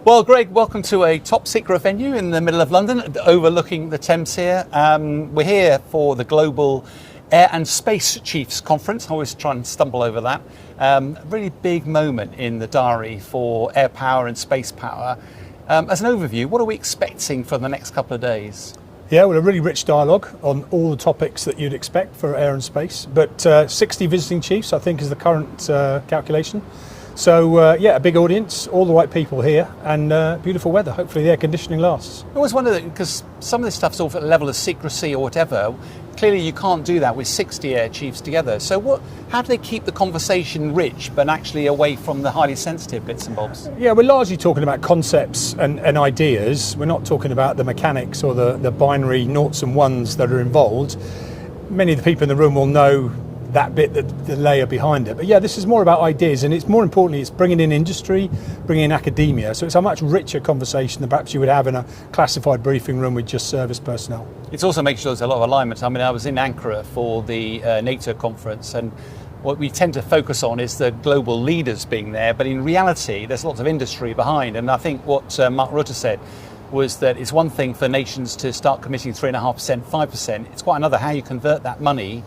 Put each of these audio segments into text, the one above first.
Well, Greg, welcome to a top secret venue in the middle of London, overlooking the Thames here. We're here for the Global Air and Space Chiefs Conference. I always try and stumble over that. Really big moment in the diary for air power and space power. As an overview, what are we expecting for the next couple of days? Yeah, well, a really rich dialogue on all the topics that you'd expect for air and space. But 60 visiting chiefs, I think, is the current calculation. So, a big audience, all the right people here, and beautiful weather. Hopefully the air conditioning lasts. I always wonder, because some of this stuff's all at a level of secrecy or whatever. Clearly you can't do that with 60 air chiefs together. So how do they keep the conversation rich, but actually away from the highly sensitive bits and bobs? Yeah, we're largely talking about concepts and ideas. We're not talking about the mechanics or the binary noughts and ones that are involved. Many of the people in the room will know that bit, the layer behind it. But yeah, this is more about ideas, and it's more importantly, it's bringing in industry, bringing in academia. So it's a much richer conversation than perhaps you would have in a classified briefing room with just service personnel. It's also making sure there's a lot of alignment. I mean, I was in Ankara for the NATO conference, and what we tend to focus on is the global leaders being there, but in reality, there's lots of industry behind. And I think what Mark Rutte said was that it's one thing for nations to start committing 3.5%, 5%. It's quite another how you convert that money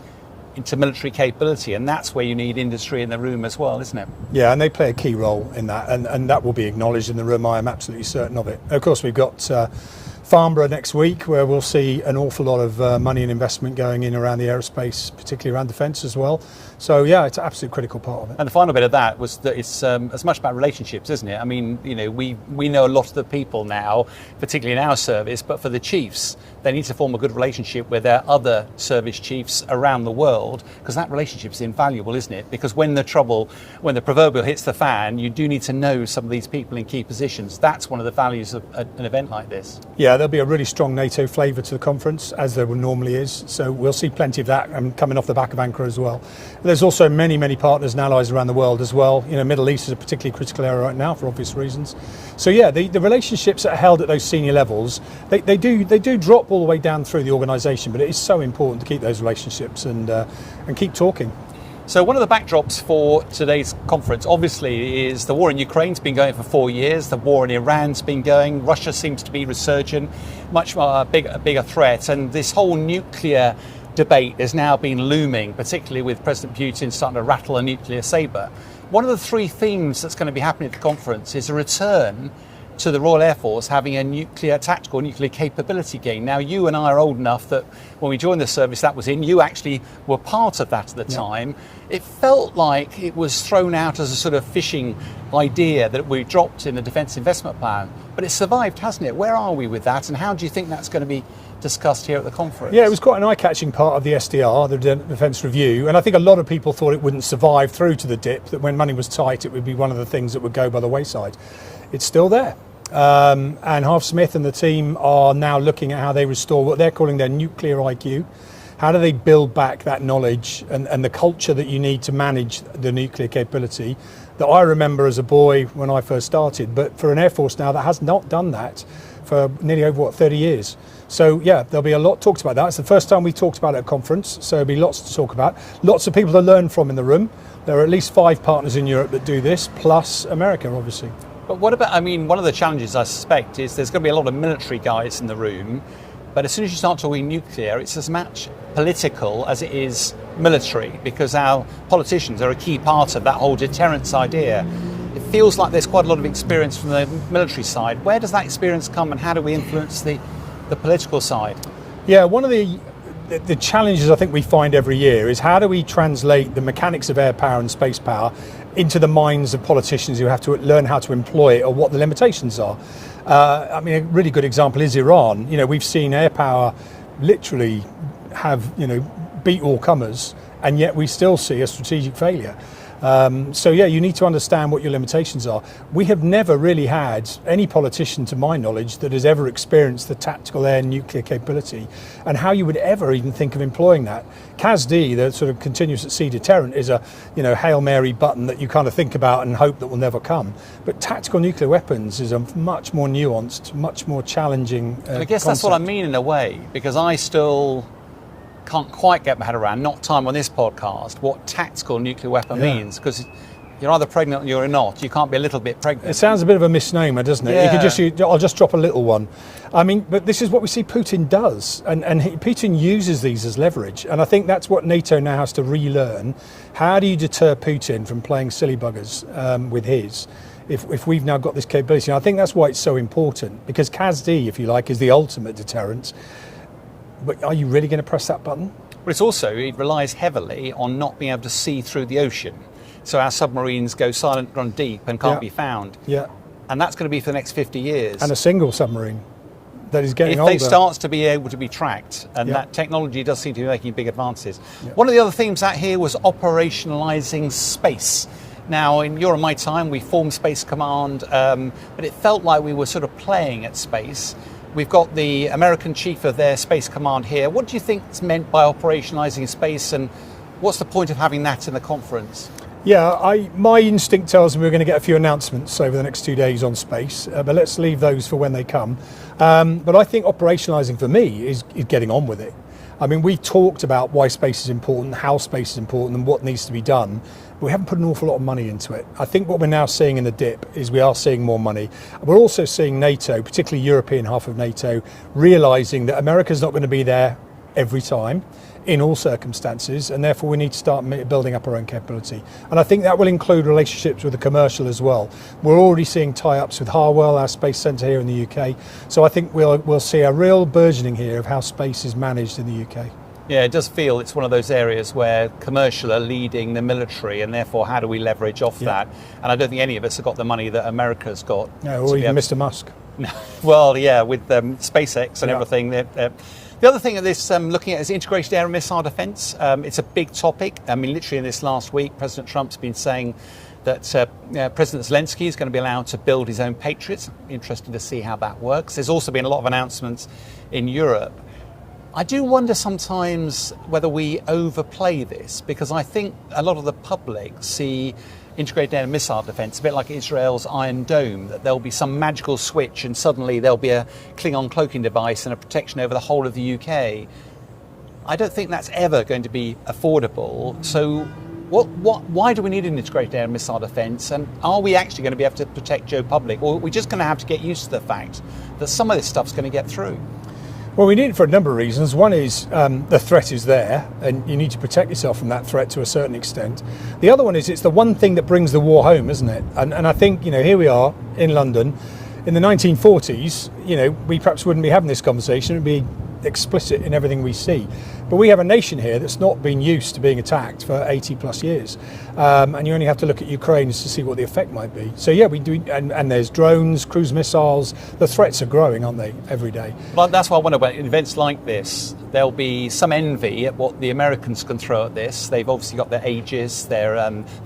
into military capability, and that's where you need industry in the room as well, isn't it? Yeah, and they play a key role in that, and that will be acknowledged in the room. I am absolutely certain of it. Of course, we've got Farnborough next week, where we'll see an awful lot of money and investment going in around the aerospace, particularly around defence as well. So yeah, it's an absolute critical part of it. And the final bit of that was that it's as much about relationships, isn't it? I mean, we know a lot of the people now, particularly in our service, but for the chiefs, they need to form a good relationship with their other service chiefs around the world, because that relationship is invaluable, isn't it? Because when the proverbial hits the fan, you do need to know some of these people in key positions. That's one of the values of an event like this. Yeah, there'll be a really strong NATO flavour to the conference, as there normally is. So we'll see plenty of that, and coming off the back of Ankara as well. There's also many, many partners and allies around the world as well. Middle East is a particularly critical area right now for obvious reasons. So yeah, the relationships that are held at those senior levels, they do drop all the way down through the organisation, but it is so important to keep those relationships and keep talking. So one of the backdrops for today's conference, obviously, is the war in Ukraine. It's been going for 4 years. The war in Iran's been going. Russia seems to be resurgent, much more bigger threat. And this whole nuclear debate has now been looming, particularly with President Putin starting to rattle a nuclear sabre. One of the three themes that's going to be happening at the conference is a return to the Royal Air Force having a tactical nuclear capability gain. Now, you and I are old enough that when we joined the service, that was in. You actually were part of that at the time. It felt like it was thrown out as a sort of fishing idea that we dropped in the Defence Investment Plan. But it survived, hasn't it? Where are we with that, and how do you think that's going to be discussed here at the conference? Yeah, it was quite an eye-catching part of the SDR, the Defence Review, and I think a lot of people thought it wouldn't survive through to the dip, that when money was tight, it would be one of the things that would go by the wayside. It's still there. And Harv Smith and the team are now looking at how they restore what they're calling their nuclear IQ. How do they build back that knowledge and the culture that you need to manage the nuclear capability that I remember as a boy when I first started, but for an Air Force now that has not done that for nearly over 30 years. So yeah, there'll be a lot talked about that. It's the first time we talked about it at a conference, so there'll be lots to talk about. Lots of people to learn from in the room. There are at least 5 partners in Europe that do this, plus America, obviously. But what about, one of the challenges I suspect is there's going to be a lot of military guys in the room, but as soon as you start talking nuclear, it's as much political as it is military, because our politicians are a key part of that whole deterrence idea. It feels like there's quite a lot of experience from the military side. Where does that experience come, and how do we influence the political side? Yeah, one of the challenges I think we find every year is how do we translate the mechanics of air power and space power into the minds of politicians who have to learn how to employ it, or what the limitations are. A really good example is Iran. We've seen air power literally have, beat all comers, and yet we still see a strategic failure. You need to understand what your limitations are. We have never really had any politician, to my knowledge, that has ever experienced the tactical air nuclear capability, and how you would ever even think of employing that. CASD, the sort of continuous at sea deterrent, is a Hail Mary button that you kind of think about and hope that will never come. But tactical nuclear weapons is a much more nuanced, much more challenging I guess concept. That's what I mean in a way, because I still can't quite get my head around, not time on this podcast, what tactical nuclear weapon means, because You're either pregnant or you're not. You can't be a little bit pregnant. It sounds a bit of a misnomer, doesn't it? Yeah. I'll just drop a little one. I mean, but this is what we see Putin does, and Putin uses these as leverage. And I think that's what NATO now has to relearn. How do you deter Putin from playing silly buggers with his? If we've now got this capability, and I think that's why it's so important, because Gascc, if you like, is the ultimate deterrent. But are you really going to press that button? But it's also, it relies heavily on not being able to see through the ocean. So our submarines go silent, run deep, and can't be found. Yeah. And that's going to be for the next 50 years. And a single submarine that is getting older. If they start to be able to be tracked, and that technology does seem to be making big advances. Yeah. One of the other themes out here was operationalising space. Now, in your and my time, we formed Space Command, but it felt like we were sort of playing at space. We've got the American chief of their Space Command here. What do you think is meant by operationalising space, and what's the point of having that in the conference? Yeah, my instinct tells me we're going to get a few announcements over the next 2 days on space, but let's leave those for when they come. But I think operationalising for me is getting on with it. I mean, we talked about why space is important, how space is important, and what needs to be done. But we haven't put an awful lot of money into it. I think what we're now seeing in the dip is we are seeing more money. We're also seeing NATO, particularly European half of NATO, realising that America's not going to be there every time, in all circumstances, and therefore we need to start building up our own capability. And I think that will include relationships with the commercial as well. We're already seeing tie-ups with Harwell, our space centre here in the UK. So I think we'll see a real burgeoning here of how space is managed in the UK. Yeah, it does feel it's one of those areas where commercial are leading the military, and therefore how do we leverage off that? And I don't think any of us have got the money that America's got. No, or even Mr. Musk. Well, yeah, with SpaceX and everything. The other thing that this looking at is integrated air and missile defence. It's a big topic. I mean, literally in this last week, President Trump's been saying that President Zelensky is going to be allowed to build his own Patriots. Interesting to see how that works. There's also been a lot of announcements in Europe. I do wonder sometimes whether we overplay this, because I think a lot of the public see integrated air and missile defence a bit like Israel's Iron Dome, that there'll be some magical switch and suddenly there'll be a Klingon cloaking device and a protection over the whole of the UK. I don't think that's ever going to be affordable. So why do we need an integrated air and missile defence, and are we actually going to be able to protect Joe Public, or are we just going to have to get used to the fact that some of this stuff's going to get through? Well, we need it for a number of reasons. One is the threat is there, and you need to protect yourself from that threat to a certain extent. The other one is it's the one thing that brings the war home, isn't it? And I think, here we are in London. In the 1940s, we perhaps wouldn't be having this conversation. It would be explicit in everything we see. But we have a nation here that's not been used to being attacked for 80 plus years. And you only have to look at Ukraine to see what the effect might be. So yeah, we do, and there's drones, cruise missiles. The threats are growing, aren't they, every day? Well, that's why I wonder about events like this. There'll be some envy at what the Americans can throw at this. They've obviously got their Aegis, their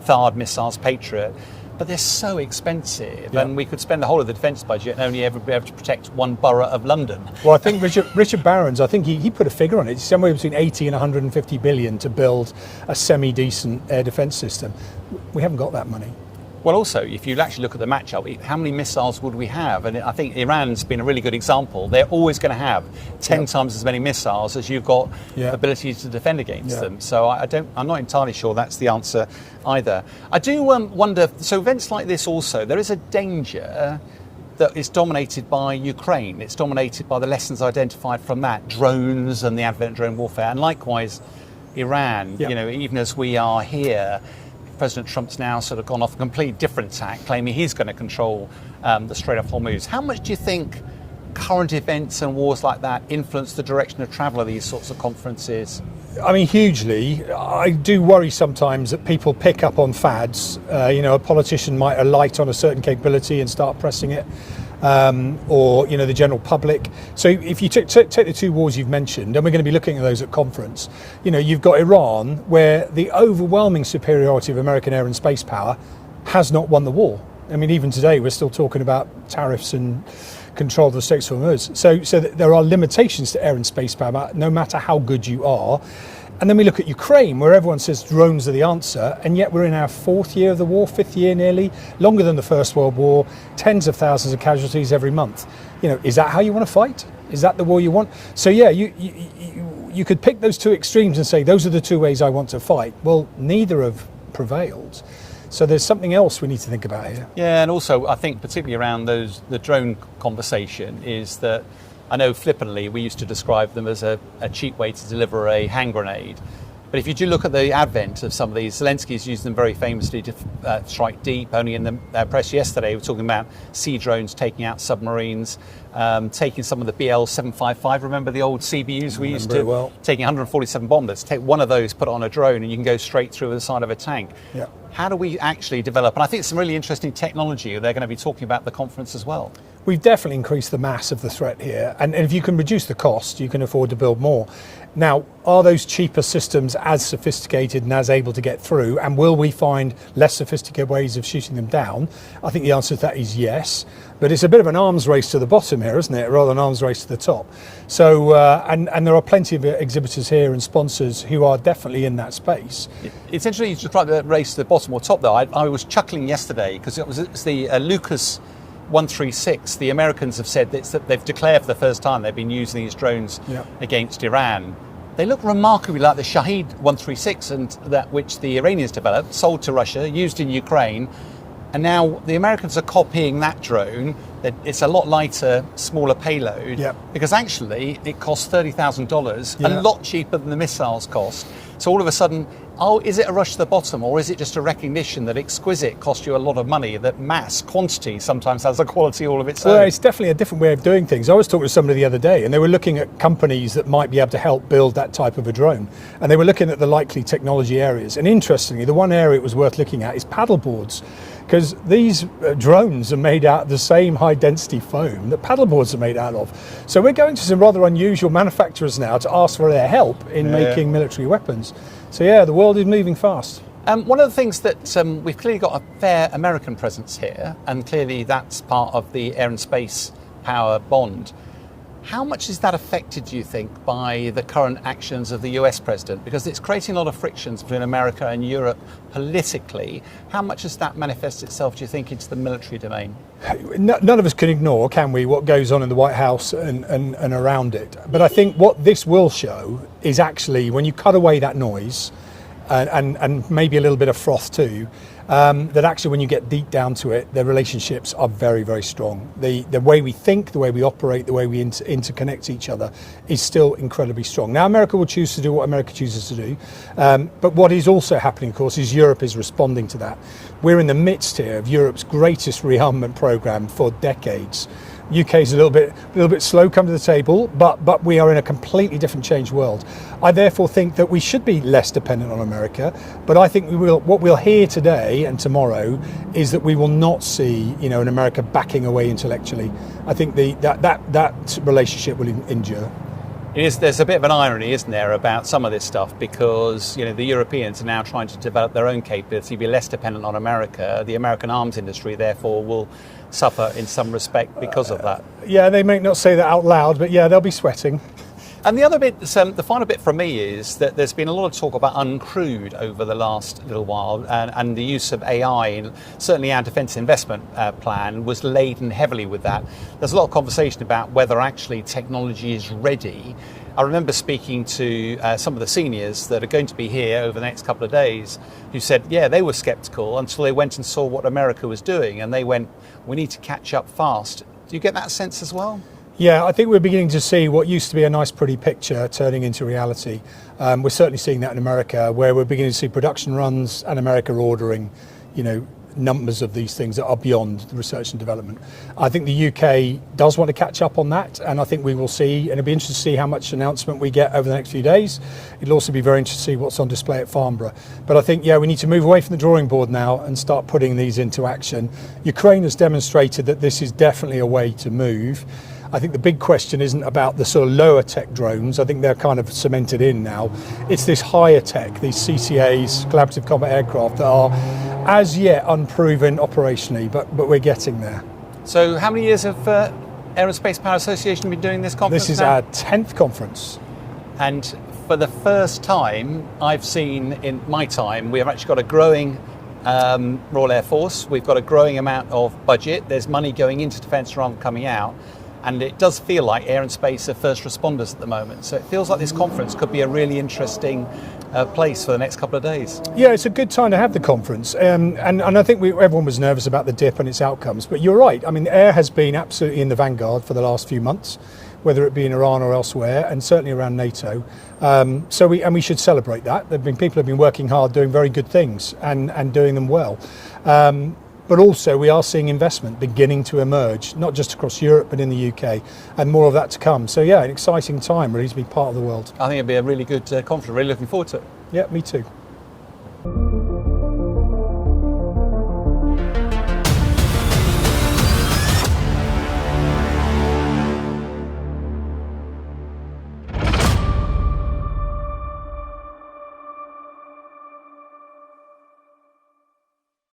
THAAD missiles, Patriot. But they're so expensive, and we could spend the whole of the defence budget and only ever be able to protect one borough of London. Well, I think Richard Barron's, I think he put a figure on it. It's somewhere between 80 and 150 billion to build a semi-decent air defence system. We haven't got that money. Well, also, if you actually look at the matchup, how many missiles would we have? And I think Iran's been a really good example. They're always going to have 10 times as many missiles as you've got ability to defend against them. So I'm not entirely sure that's the answer either. I do wonder, so events like this also, there is a danger that is dominated by Ukraine. It's dominated by the lessons identified from that, drones and the advent of drone warfare, and likewise Iran. Even as we are here, President Trump's now sort of gone off a completely different tack, claiming he's going to control the Strait of Hormuz. How much do you think current events and wars like that influence the direction of travel of these sorts of conferences? I mean, hugely. I do worry sometimes that people pick up on fads. A politician might alight on a certain capability and start pressing it. Or the general public. So if you take the two wars you've mentioned, and we're going to be looking at those at conference, you've got Iran, where the overwhelming superiority of American air and space power has not won the war. I mean, even today we're still talking about tariffs and control of the Straits of Hormuz. So there are limitations to air and space power, no matter how good you are. And then we look at Ukraine, where everyone says drones are the answer, and yet we're in our fourth year of the war, fifth year nearly, longer than the First World War, tens of thousands of casualties every month. Is that how you want to fight? Is that the war you want? So yeah, you could pick those two extremes and say, those are the two ways I want to fight. Well, neither have prevailed. So there's something else we need to think about here. Yeah, and also I think particularly around the drone conversation is that I know flippantly we used to describe them as a cheap way to deliver a hand grenade. But if you do look at the advent of some of these, Zelensky's used them very famously to strike deep. Only in the press yesterday, we're talking about sea drones taking out submarines, taking some of the BL-755. Remember the old CBUs we used to? Well. Taking 147 bombers. Take one of those, put it on a drone, and you can go straight through the side of a tank. Yeah. How do we actually develop? And I think it's some really interesting technology they're going to be talking about at the conference as well. We've definitely increased the mass of the threat here, and if you can reduce the cost, you can afford to build more. Now, are those cheaper systems as sophisticated and as able to get through, and will we find less sophisticated ways of shooting them down? I think the answer to that is yes, but it's a bit of an arms race to the bottom here, isn't it, rather than an arms race to the top. So, and there are plenty of exhibitors here and sponsors who are definitely in that space. It's interesting you describe the race to the bottom or top, though. I was chuckling yesterday because it's the Lucas 136. The Americans have said that they've declared for the first time they've been using these drones against Iran. They look remarkably like the Shahed 136 and that which the Iranians developed, sold to Russia, used in Ukraine. And now the Americans are copying that drone. It's a lot lighter, smaller payload, because actually it costs $30,000, a lot cheaper than the missiles cost. So all of a sudden, is it a rush to the bottom, or is it just a recognition that exquisite costs you a lot of money, that mass quantity sometimes has a quality all of its own? Well, it's definitely a different way of doing things. I was talking to somebody the other day, and they were looking at companies that might be able to help build that type of a drone. And they were looking at the likely technology areas. And interestingly, the one area it was worth looking at is paddle boards, because these drones are made out of the same high density foam that paddle boards are made out of. So we're going to some rather unusual manufacturers now to ask for their help in making military weapons. So yeah, the world is moving fast. One of the things that we've clearly got a fair American presence here, and clearly that's part of the air and space power bond. How much is that affected, do you think, by the current actions of the US president? Because it's creating a lot of frictions between America and Europe politically. How much does that manifest itself, do you think, into the military domain? None of us can ignore, can we, what goes on in the White House and around it. But I think what this will show is actually when you cut away that noise and maybe a little bit of froth too, that actually when you get deep down to it, the relationships are very, very strong. The way we think, the way we operate, the way we interconnect each other is still incredibly strong. Now, America will choose to do what America chooses to do. But what is also happening, of course, is Europe is responding to that. We're in the midst here of Europe's greatest rearmament program for decades. UK is a little bit slow come to the table, but we are in a completely different changed world. I therefore think that we should be less dependent on America, but I think what we'll hear today and tomorrow is that we will not see, an America backing away intellectually. I think that relationship will endure. There's a bit of an irony, isn't there, about some of this stuff, because the Europeans are now trying to develop their own capability, be less dependent on America. The American arms industry, therefore, will suffer in some respect because of that. Yeah, they may not say that out loud, but yeah, they'll be sweating. And the other bit, the final bit from me is that there's been a lot of talk about uncrewed over the last little while, and the use of AI. And certainly our defence investment plan was laden heavily with that. There's a lot of conversation about whether actually technology is ready. I remember speaking to some of the seniors that are going to be here over the next couple of days who said, yeah, they were sceptical until they went and saw what America was doing, and they went, we need to catch up fast. Do you get that sense as well? Yeah, I think we're beginning to see what used to be a nice, pretty picture turning into reality. We're certainly seeing that in America, where we're beginning to see production runs and America ordering, numbers of these things that are beyond research and development. I think the UK does want to catch up on that, and I think we will see, and it'll be interesting to see how much announcement we get over the next few days. It'll also be very interesting to see what's on display at Farnborough. But I think, we need to move away from the drawing board now and start putting these into action. Ukraine has demonstrated that this is definitely a way to move. I think the big question isn't about the sort of lower tech drones. I think they're kind of cemented in now. It's this higher tech, these CCAs, collaborative combat aircraft, that are as yet unproven operationally, but we're getting there. So how many years have Air and Space Power Association been doing this conference? This is now? our 10th conference. And for the first time I've seen in my time, we have actually got a growing Royal Air Force. We've got a growing amount of budget. There's money going into defence rather than coming out. And it does feel like air and space are first responders at the moment. So it feels like this conference could be a really interesting place for the next couple of days. Yeah, it's a good time to have the conference. And I think everyone was nervous about the dip and its outcomes. But you're right. I mean, air has been absolutely in the vanguard for the last few months, whether it be in Iran or elsewhere, and certainly around NATO. So we should celebrate that. People have been working hard, doing very good things and doing them well. But also we are seeing investment beginning to emerge, not just across Europe, but in the UK, and more of that to come. So yeah, an exciting time really to be part of the world. I think it'll be a really good conference. Really looking forward to it. Yeah, me too.